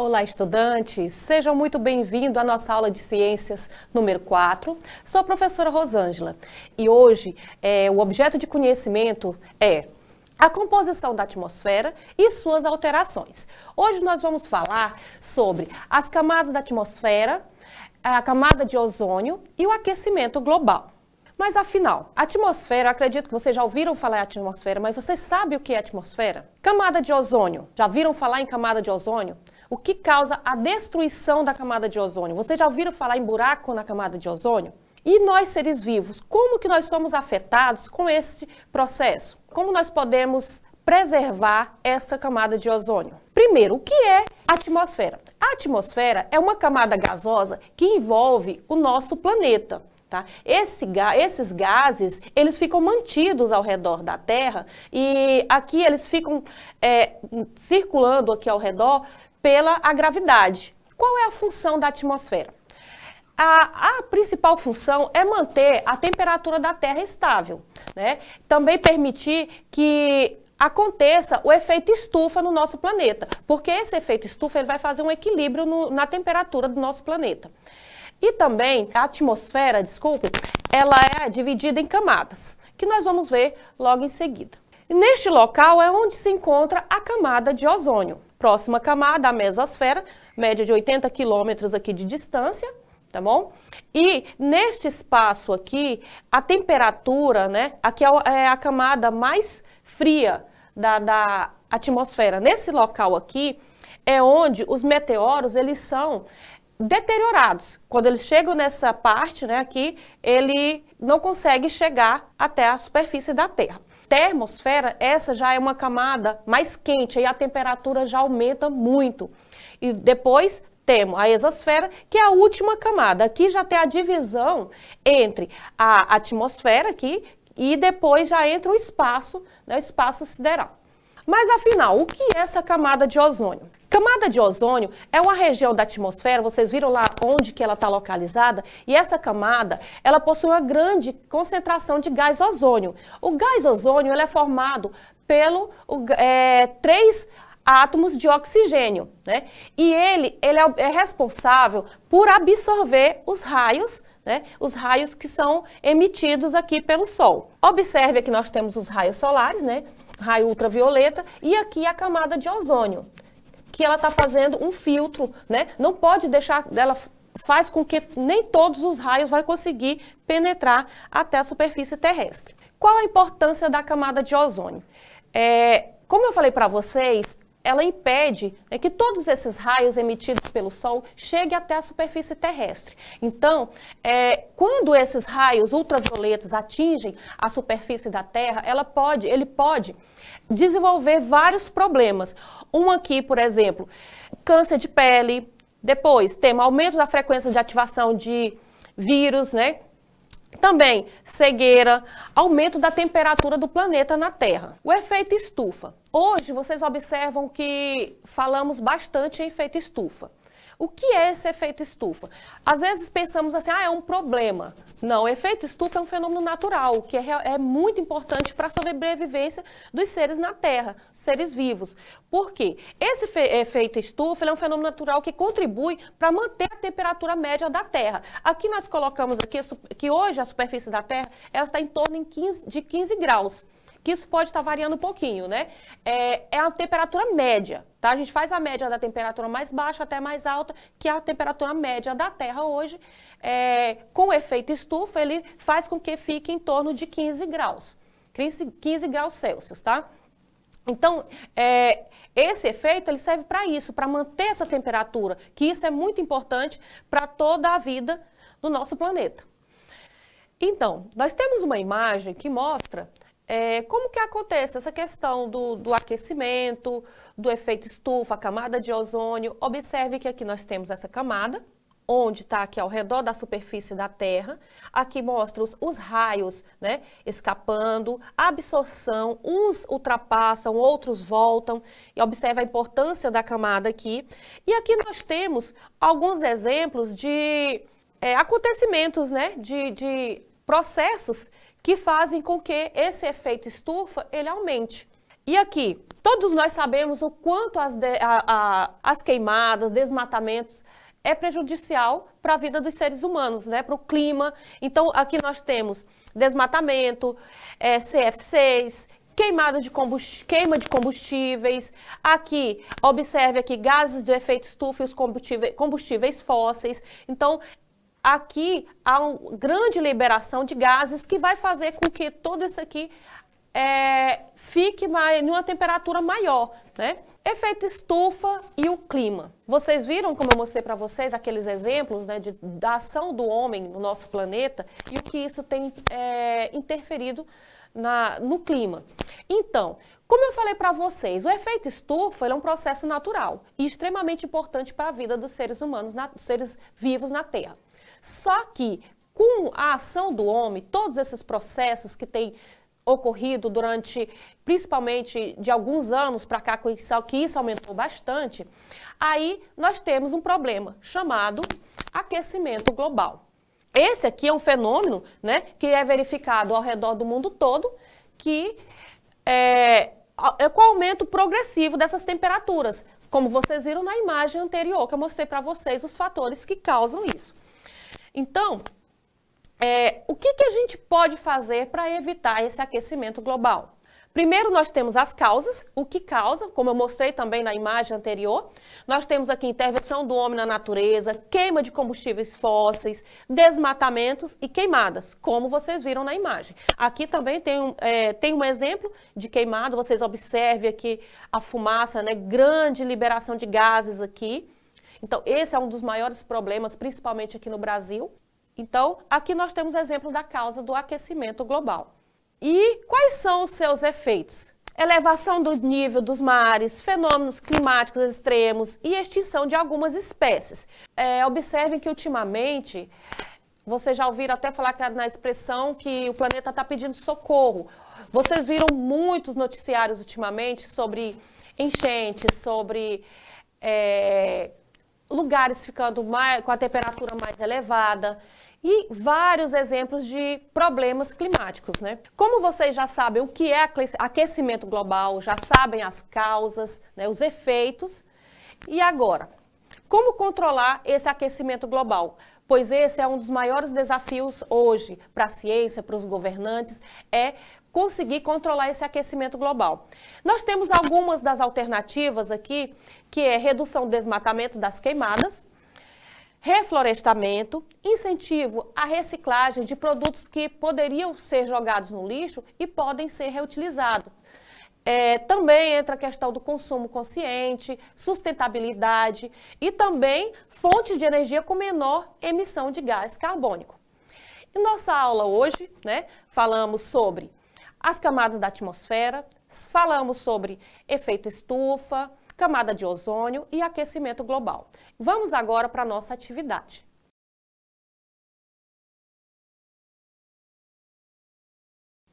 Olá, estudantes! Sejam muito bem-vindos à nossa aula de ciências número 4. Sou a professora Rosângela e hoje o objeto de conhecimento é a composição da atmosfera e suas alterações. Hoje nós vamos falar sobre as camadas da atmosfera, a camada de ozônio e o aquecimento global. Mas afinal, a atmosfera, eu acredito que vocês já ouviram falar em atmosfera, mas vocês sabem o que é atmosfera? Camada de ozônio, já viram falar em camada de ozônio? O que causa a destruição da camada de ozônio? Vocês já ouviram falar em buraco na camada de ozônio? E nós, seres vivos, como que nós somos afetados com esse processo? Como nós podemos preservar essa camada de ozônio? Primeiro, o que é a atmosfera? A atmosfera é uma camada gasosa que envolve o nosso planeta. Tá? Esses gases, eles ficam mantidos ao redor da Terra e aqui eles ficam circulando aqui ao redor pela gravidade. Qual é a função da atmosfera? A principal função é manter a temperatura da Terra estável, né? Também permitir que aconteça o efeito estufa no nosso planeta, porque esse efeito estufa ele vai fazer um equilíbrio na temperatura do nosso planeta. E também a atmosfera, ela é dividida em camadas, que nós vamos ver logo em seguida. E neste local é onde se encontra a camada de ozônio. Próxima camada, a mesosfera, média de 80 quilômetros aqui de distância, tá bom? E neste espaço aqui, a temperatura, né, aqui é a camada mais fria da atmosfera. Nesse local aqui é onde os meteoros, eles são deteriorados. Quando eles chegam nessa parte, né, aqui, ele não consegue chegar até a superfície da Terra. Termosfera, essa já é uma camada mais quente, aí a temperatura já aumenta muito. E depois temos a exosfera, que é a última camada. Aqui já tem a divisão entre a atmosfera aqui e depois já entra o espaço, né, o espaço sideral. Mas afinal, o que é essa camada de ozônio? Camada de ozônio é uma região da atmosfera, vocês viram lá onde que ela está localizada, e essa camada, ela possui uma grande concentração de gás ozônio. O gás ozônio ele é formado pelo 3 átomos de oxigênio, né? E ele é responsável por absorver os raios, né? Os raios que são emitidos aqui pelo Sol. Observe que nós temos os raios solares, né? Raio ultravioleta, e aqui a camada de ozônio, que ela está fazendo um filtro, né? Não pode deixar, ela faz com que nem todos os raios vão conseguir penetrar até a superfície terrestre. Qual a importância da camada de ozônio? Como eu falei para vocês, ela impede que todos esses raios emitidos pelo Sol cheguem até a superfície terrestre. Então, quando esses raios ultravioletas atingem a superfície da Terra, ele pode desenvolver vários problemas. Um aqui, por exemplo, câncer de pele. Depois, temos aumento da frequência de ativação de vírus, né? Também cegueira, aumento da temperatura do planeta na Terra. O efeito estufa. Hoje vocês observam que falamos bastante em efeito estufa. O que é esse efeito estufa? Às vezes pensamos assim, é um problema. Não, o efeito estufa é um fenômeno natural, que é muito importante para a sobrevivência dos seres na Terra, seres vivos. Por quê? Esse efeito estufa é um fenômeno natural que contribui para manter a temperatura média da Terra. Aqui nós colocamos que hoje a superfície da Terra ela está em torno de 15 graus. Que isso pode estar variando um pouquinho, né? É a temperatura média, tá? A gente faz a média da temperatura mais baixa até mais alta, que é a temperatura média da Terra hoje. Com o efeito estufa, ele faz com que fique em torno de 15 graus. 15 graus Celsius, tá? Então, esse efeito ele serve para isso, para manter essa temperatura, que isso é muito importante para toda a vida do nosso planeta. Então, nós temos uma imagem que mostra como que acontece essa questão do aquecimento, do efeito estufa, a camada de ozônio. Observe que aqui nós temos essa camada, onde está aqui ao redor da superfície da Terra. Aqui mostra os raios, né, escapando, a absorção, uns ultrapassam, outros voltam. E observe a importância da camada aqui. E aqui nós temos alguns exemplos de acontecimentos, né, de processos que fazem com que esse efeito estufa ele aumente. E aqui, todos nós sabemos o quanto as queimadas, desmatamentos é prejudicial para a vida dos seres humanos, né? Para o clima. Então, aqui nós temos desmatamento, CF6, queima de combustíveis. Aqui, observe aqui, gases de efeito estufa e os combustíveis fósseis. Então, aqui há uma grande liberação de gases que vai fazer com que tudo isso aqui fique em uma temperatura maior, né? Efeito estufa e o clima. Vocês viram, como eu mostrei para vocês, aqueles exemplos, né, da ação do homem no nosso planeta e o que isso tem interferido no clima. Então, como eu falei para vocês, o efeito estufa é um processo natural e extremamente importante para a vida dos seres humanos, dos seres vivos na Terra. Só que, com a ação do homem, todos esses processos que têm ocorrido durante, principalmente de alguns anos para cá, que isso aumentou bastante, aí nós temos um problema chamado aquecimento global. Esse aqui é um fenômeno, né, que é verificado ao redor do mundo todo, que é com o aumento progressivo dessas temperaturas, como vocês viram na imagem anterior, que eu mostrei para vocês os fatores que causam isso. Então, o que a gente pode fazer para evitar esse aquecimento global? Primeiro, nós temos as causas, o que causa, como eu mostrei também na imagem anterior. Nós temos aqui intervenção do homem na natureza, queima de combustíveis fósseis, desmatamentos e queimadas, como vocês viram na imagem. Aqui também tem um exemplo de queimada, vocês observem aqui a fumaça, né, grande liberação de gases aqui. Então, esse é um dos maiores problemas, principalmente aqui no Brasil. Então, aqui nós temos exemplos da causa do aquecimento global. E quais são os seus efeitos? Elevação do nível dos mares, fenômenos climáticos extremos e extinção de algumas espécies. Observem que ultimamente, vocês já ouviram até falar na expressão que o planeta está pedindo socorro. Vocês viram muitos noticiários ultimamente sobre enchentes, sobre lugares ficando com a temperatura mais elevada. E vários exemplos de problemas climáticos, né? Como vocês já sabem o que é aquecimento global, já sabem as causas, né, os efeitos. E agora, como controlar esse aquecimento global? Pois esse é um dos maiores desafios hoje para a ciência, para os governantes, é conseguir controlar esse aquecimento global. Nós temos algumas das alternativas aqui, que é redução do desmatamento das queimadas, reflorestamento, incentivo à reciclagem de produtos que poderiam ser jogados no lixo e podem ser reutilizados. Também entra a questão do consumo consciente, sustentabilidade e também fonte de energia com menor emissão de gás carbônico. Em nossa aula hoje, né, falamos sobre as camadas da atmosfera, falamos sobre efeito estufa, camada de ozônio e aquecimento global. Vamos agora para a nossa atividade.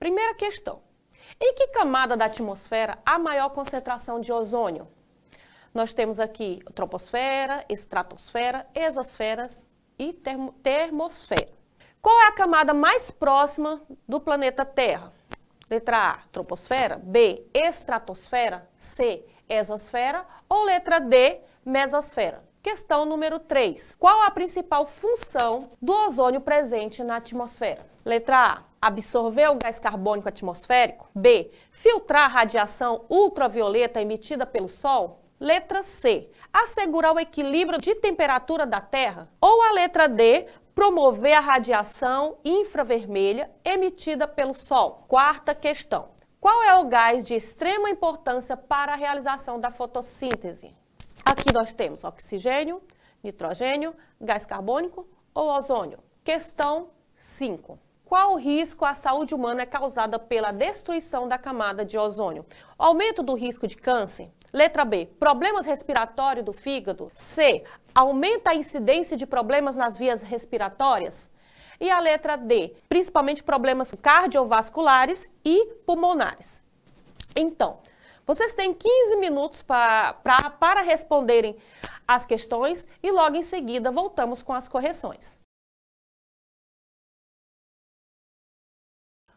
Primeira questão. Em que camada da atmosfera há maior concentração de ozônio? Nós temos aqui troposfera, estratosfera, exosfera e termosfera. Qual é a camada mais próxima do planeta Terra? Letra A, troposfera, B, estratosfera, C, exosfera ou letra D, mesosfera? Questão número 3. Qual a principal função do ozônio presente na atmosfera? Letra A, absorver o gás carbônico atmosférico. B, filtrar a radiação ultravioleta emitida pelo Sol. Letra C, assegurar o equilíbrio de temperatura da Terra. Ou a letra D, promover a radiação infravermelha emitida pelo Sol. Quarta questão. Qual é o gás de extrema importância para a realização da fotossíntese? Aqui nós temos oxigênio, nitrogênio, gás carbônico ou ozônio. Questão 5. Qual o risco à saúde humana é causada pela destruição da camada de ozônio? Aumento do risco de câncer? Letra B, problemas respiratórios do fígado? C, aumenta a incidência de problemas nas vias respiratórias? E a letra D, principalmente problemas cardiovasculares e pulmonares. Então, vocês têm 15 minutos para responderem as questões e logo em seguida voltamos com as correções.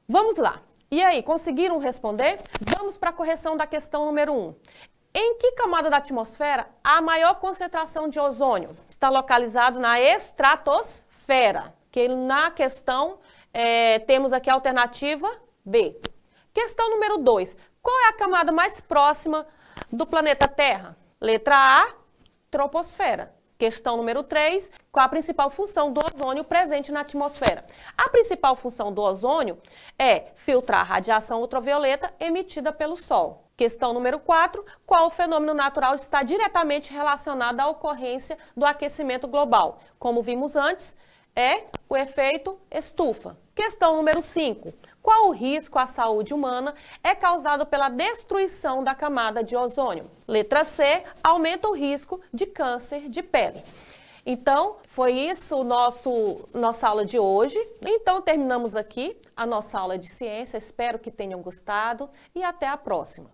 Vamos lá. E aí, conseguiram responder? Vamos para a correção da questão número 1. Em que camada da atmosfera há a maior concentração de ozônio? Está localizado na estratosfera, que na questão temos aqui a alternativa B. Questão número 2. Qual é a camada mais próxima do planeta Terra? Letra A, troposfera. Questão número 3, qual a principal função do ozônio presente na atmosfera? A principal função do ozônio é filtrar a radiação ultravioleta emitida pelo Sol. Questão número 4, qual o fenômeno natural está diretamente relacionado à ocorrência do aquecimento global? Como vimos antes, é o efeito estufa. Questão número 5, qual o risco à saúde humana é causado pela destruição da camada de ozônio? Letra C, aumenta o risco de câncer de pele. Então, foi isso nossa aula de hoje. Então, terminamos aqui a nossa aula de ciência. Espero que tenham gostado e até a próxima.